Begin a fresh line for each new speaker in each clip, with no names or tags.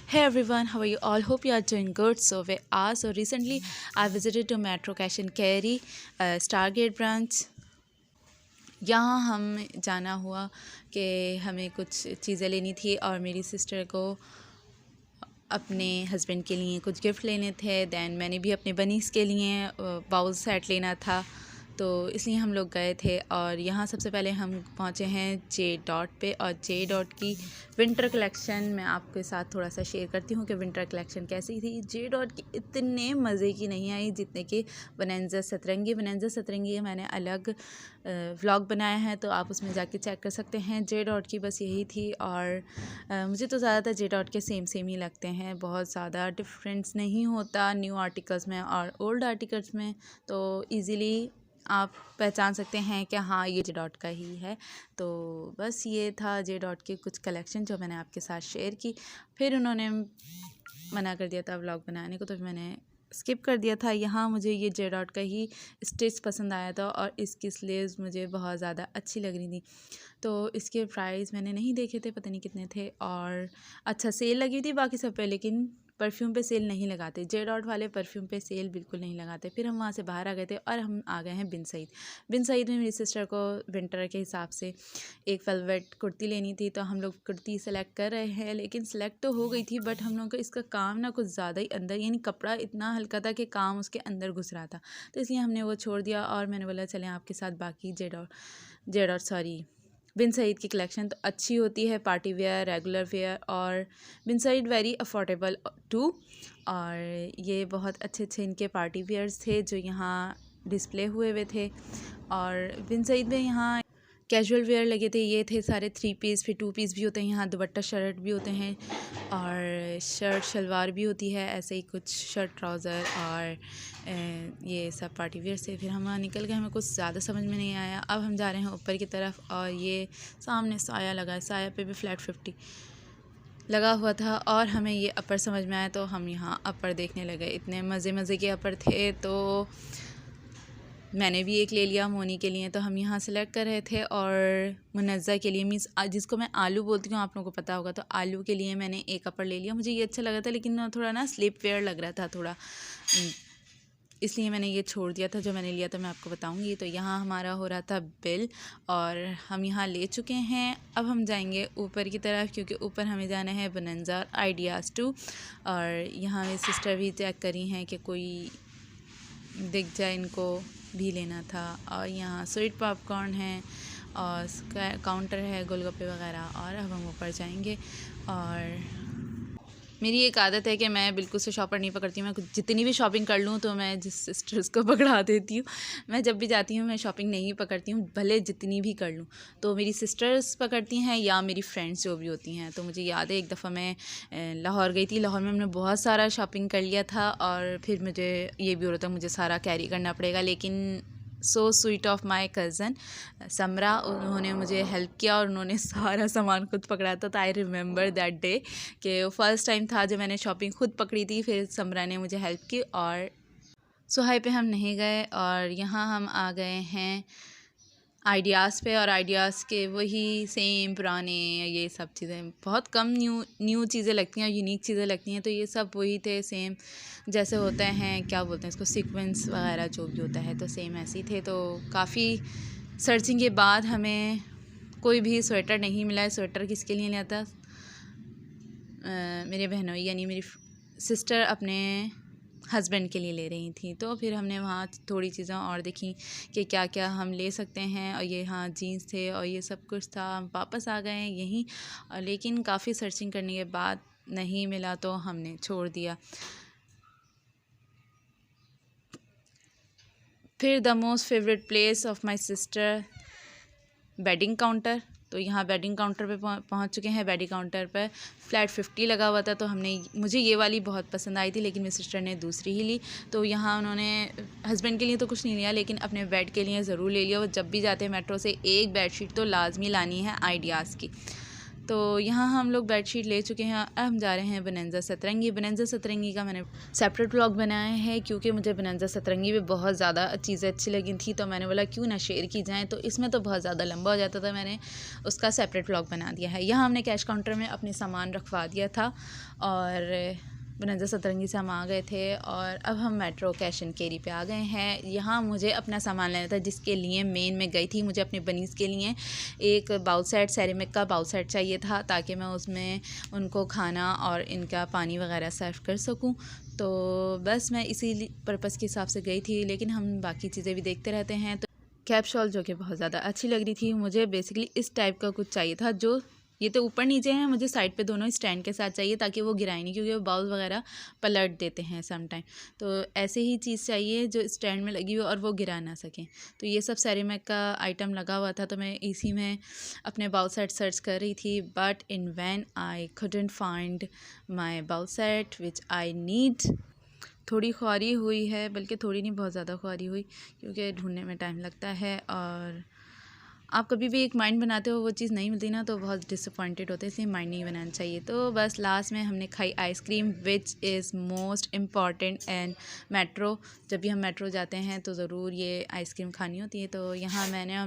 Hey everyone, how are you all? Hope you are doing good. So we are. So recently, I visited to Metro Cash and Carry, Stargate branch. यहाँ हम जाना हुआ कि हमें कुछ चीज़ें लेनी थी और मेरी सिस्टर को अपने हस्बैंड के लिए कुछ गिफ्ट लेने थे। दैन मैंने भी अपने बनीस के लिए बाउल सेट लेना था, तो इसलिए हम लोग गए थे। और यहाँ सबसे पहले हम पहुँचे हैं जे डॉट पे, और जे डॉट की विंटर कलेक्शन मैं आपके साथ थोड़ा सा शेयर करती हूँ कि विंटर कलेक्शन कैसी थी। जे डॉट की इतने मज़े की नहीं आई जितने कि बोनांजा सतरंगी मैंने अलग व्लॉग बनाया है, तो आप उसमें जाके चेक कर सकते हैं। जे डॉट की बस यही थी। और मुझे तो ज़्यादातर जे डॉट के सेम ही लगते हैं, बहुत ज़्यादा डिफरेंस नहीं होता न्यू आर्टिकल्स में और ओल्ड आर्टिकल्स में, तो ईज़िली आप पहचान सकते हैं कि हाँ ये जे डॉट का ही है। तो बस ये था जे डॉट की कुछ कलेक्शन जो मैंने आपके साथ शेयर की। फिर उन्होंने मना कर दिया था व्लॉग बनाने को, तो मैंने स्किप कर दिया था। यहाँ मुझे ये जे डॉट का ही स्टिच पसंद आया था और इसकी स्लीव्स मुझे बहुत ज़्यादा अच्छी लग रही थी। तो इसके प्राइस मैंने नहीं देखे थे, पता नहीं कितने थे। और अच्छा सेल लगी थी बाकी सब पे, लेकिन परफ्यूम पे सेल नहीं लगाते। जे डॉट वाले परफ्यूम पे सेल बिल्कुल नहीं लगाते। फिर हम वहाँ से बाहर आ गए थे और हम आ गए हैं बिन सईद में मेरी सिस्टर को विंटर के हिसाब से एक वेलवेट कुर्ती लेनी थी, तो हम लोग कुर्ती सेलेक्ट कर रहे हैं। लेकिन सेलेक्ट तो हो गई थी, बट हम लोगों का इसका काम ना कुछ ज़्यादा ही अंदर, यानी कपड़ा इतना हल्का था कि काम उसके अंदर घुस रहा था, तो इसलिए हमने वो छोड़ दिया। और मैंने बोला चलें आपके साथ बाकी जे डॉट सॉरी बिन सईद की कलेक्शन तो अच्छी होती है, पार्टी वेयर, रेगुलर वेयर, और बिन सईद वेरी अफोर्डेबल टू। और ये बहुत अच्छे इनके पार्टी वेयर्स थे जो यहाँ डिस्प्ले हुए थे। और बिन सईद में यहाँ कैजुअल वेयर लगे थे, ये थे सारे 3 पीस, फिर 2 पीस भी होते हैं यहाँ, दुपट्टा शर्ट भी होते हैं और शर्ट शलवार भी होती है, ऐसे ही कुछ शर्ट ट्राउज़र और ये सब पार्टी वेयर से। फिर हम वहाँ निकल गए, हमें कुछ ज़्यादा समझ में नहीं आया। अब हम जा रहे हैं ऊपर की तरफ, और ये सामने साया लगा है, साया पे भी फ्लैट 50 लगा हुआ था, और हमें ये अपर समझ में आया, तो हम यहाँ अपर देखने लगे। इतने मज़े के अपर थे, तो मैंने भी एक ले लिया मोनी के लिए। तो हम यहाँ सेलेक्ट कर रहे थे, और मुनज़्ज़ा के लिए, मीन्स जिसको मैं आलू बोलती हूँ, आप लोगों को पता होगा, तो आलू के लिए मैंने एक अपर ले लिया। मुझे ये अच्छा लगा था, लेकिन थोड़ा ना स्लिप वेयर लग रहा था थोड़ा, इसलिए मैंने ये छोड़ दिया था। जो मैंने लिया था मैं आपको बताऊंगी। तो यहाँ हमारा हो रहा था बिल, और हम यहाँ ले चुके हैं। अब हम जाएंगे ऊपर की तरफ, क्योंकि ऊपर हमें जाना है बोनांजा आइडियाज़ 2। और यहाँ मेरी सिस्टर भी चेक करी हैं कि कोई दिख जाए इनको भी लेना था। और यहाँ स्वीट पॉपकॉर्न है और काउंटर है, गोलगप्पे वगैरह। और अब हम ऊपर जाएंगे। और मेरी एक आदत है कि मैं बिल्कुल से शॉपर नहीं पकड़ती हूँ। मैं जितनी भी शॉपिंग कर लूँ तो मैं जिस सिस्टर्स को पकड़ा देती हूँ। मैं जब भी जाती हूँ मैं शॉपिंग नहीं पकड़ती हूँ, भले जितनी भी कर लूँ। तो मेरी सिस्टर्स पकड़ती हैं या मेरी फ्रेंड्स जो भी होती हैं। तो मुझे याद है एक दफ़ा मैं लाहौर गई थी। लाहौर में हमने बहुत सारा शॉपिंग कर लिया था, और फिर मुझे ये भी हो रहा था मुझे सारा कैरी करना पड़ेगा। लेकिन so sweet of my cousin Samra, उन्होंने मुझे हेल्प किया और उन्होंने सारा सामान खुद पकड़ा था। तो आई रिमेंबर दैट डे कि वो फर्स्ट टाइम था जब मैंने शॉपिंग खुद पकड़ी थी। फिर समरा ने मुझे हेल्प की, और सुहाई पे हम नहीं गए। और यहाँ हम आ गए हैं आइडियाज़ पे, और आइडियाज़ के वही सेम पुराने ये सब चीज़ें, बहुत कम न्यू चीज़ें लगती हैं और यूनिक चीज़ें लगती हैं। तो ये सब वही थे सेम, जैसे होते हैं क्या बोलते हैं इसको, सीक्वेंस वगैरह जो भी होता है, तो सेम ऐसे ही थे। तो काफ़ी सर्चिंग के बाद हमें कोई भी स्वेटर नहीं मिला है। स्वेटर किसके लिए लिया था? मेरे बहनोई यानी मेरी सिस्टर अपने हस्बैंड के लिए ले रही थी। तो फिर हमने वहाँ थोड़ी चीज़ें और देखी कि क्या क्या हम ले सकते हैं। और ये हाँ जीन्स थे और ये सब कुछ था। हम वापस आ गए यहीं, लेकिन काफ़ी सर्चिंग करने के बाद नहीं मिला, तो हमने छोड़ दिया। फिर the most favourite place of my sister, bedding counter. तो यहाँ बेडिंग काउंटर पे पहुँच चुके हैं। बेडिंग काउंटर पर फ्लैट 50 लगा हुआ था, तो मुझे ये वाली बहुत पसंद आई थी, लेकिन मेरी सिस्टर ने दूसरी ही ली। तो यहाँ उन्होंने हस्बैंड के लिए तो कुछ नहीं लिया, लेकिन अपने बेड के लिए ज़रूर ले लिया। वो जब भी जाते हैं मेट्रो से एक बेडशीट तो लाजमी लानी है आइडियाज़ की। तो यहाँ हम लोग बेडशीट ले चुके हैं। अब हम जा रहे हैं बनंजा सतरंगी। बनंजा सतरंगी का मैंने सेपरेट व्लॉग बनाया है क्योंकि मुझे बनंजा सतरंगी भी बहुत ज़्यादा चीज़ें अच्छी लगी थी, तो मैंने बोला क्यों ना शेयर की जाए। तो इसमें तो बहुत ज़्यादा लंबा हो जाता था, मैंने उसका सेपरेट व्लॉग बना दिया है। यहाँ हमने कैश काउंटर में अपने सामान रखवा दिया था और बनंजा सतरंगी से हम आ गए थे और अब हम मेट्रो कैश एंड कैरी पे आ गए हैं। यहाँ मुझे अपना सामान लेना था जिसके लिए मेन मैं गई थी। मुझे अपने बनीज़ के लिए एक बाउल सेट, सेरेमिक का बाउल सेट चाहिए था ताकि मैं उसमें उनको खाना और इनका पानी वगैरह सर्व कर सकूँ। तो बस मैं इसी पर्पज़ के हिसाब से गई थी, लेकिन हम बाकी चीज़ें भी देखते रहते हैं। तो कैप शॉल जो कि बहुत ज़्यादा अच्छी लग रही थी, मुझे बेसिकली इस टाइप का कुछ चाहिए था। जो ये तो ऊपर नीचे हैं, मुझे साइड पे दोनों स्टैंड के साथ चाहिए ताकि वो गिराए नहीं, क्योंकि वो बाउल वगैरह पलट देते हैं सम टाइम। तो ऐसे ही चीज़ चाहिए जो स्टैंड में लगी हो और वो गिरा ना सकें। तो ये सब सेरेमिक का आइटम लगा हुआ था, तो मैं इसी में अपने बाउल सेट सर्च कर रही थी, but in vain I couldn't find my bowl set which I need. थोड़ी ख्वारी हुई है, बल्कि थोड़ी नहीं बहुत ज़्यादा ख्वारी हुई, क्योंकि ढूंढने में टाइम लगता है। और आप कभी भी एक माइंड बनाते हो, वो चीज़ नहीं मिलती ना, तो बहुत डिसअपॉइंटेड होते हैं, इसलिए माइंड नहीं बनाना चाहिए। तो बस लास्ट में हमने खाई ice cream, which is most important and metro. जब भी हम मेट्रो जाते हैं तो ज़रूर ये आइसक्रीम खानी होती है। तो यहाँ मैंने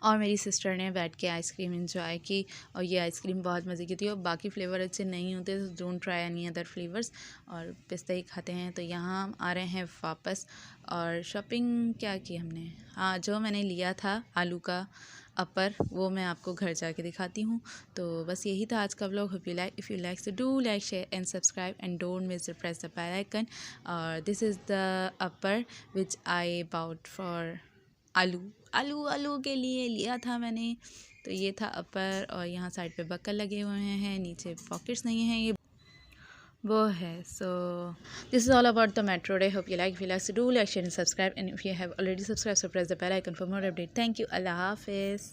और मेरी सिस्टर ने बैठ के आइसक्रीम इंजॉय की और ये आइसक्रीम बहुत मज़े की थी। और बाकी फ्लेवर अच्छे नहीं होते तो don't try any other flavours, और पिस्ता ही खाते हैं। तो यहाँ हम आ रहे हैं वापस। और शॉपिंग क्या की हमने, हाँ, जो मैंने लिया था आलू का अपर, वो मैं आपको घर जाके दिखाती हूँ। तो बस यही था आज का vlog. Hope you like, if you like so do like, share and subscribe and don't miss to press the bell icon. और this is the upper which I bought for आलू के लिए लिया था मैंने। तो ये था अपर, और यहाँ साइड पे बक्कल लगे हुए हैं, नीचे पॉकेट्स नहीं हैं, ये वो है। So this is all about the metro day. Hope you like, if you like do like, share and subscribe, and if you have already subscribe so press the bell icon for more update. Thank you, अल्लाह हाफिज़।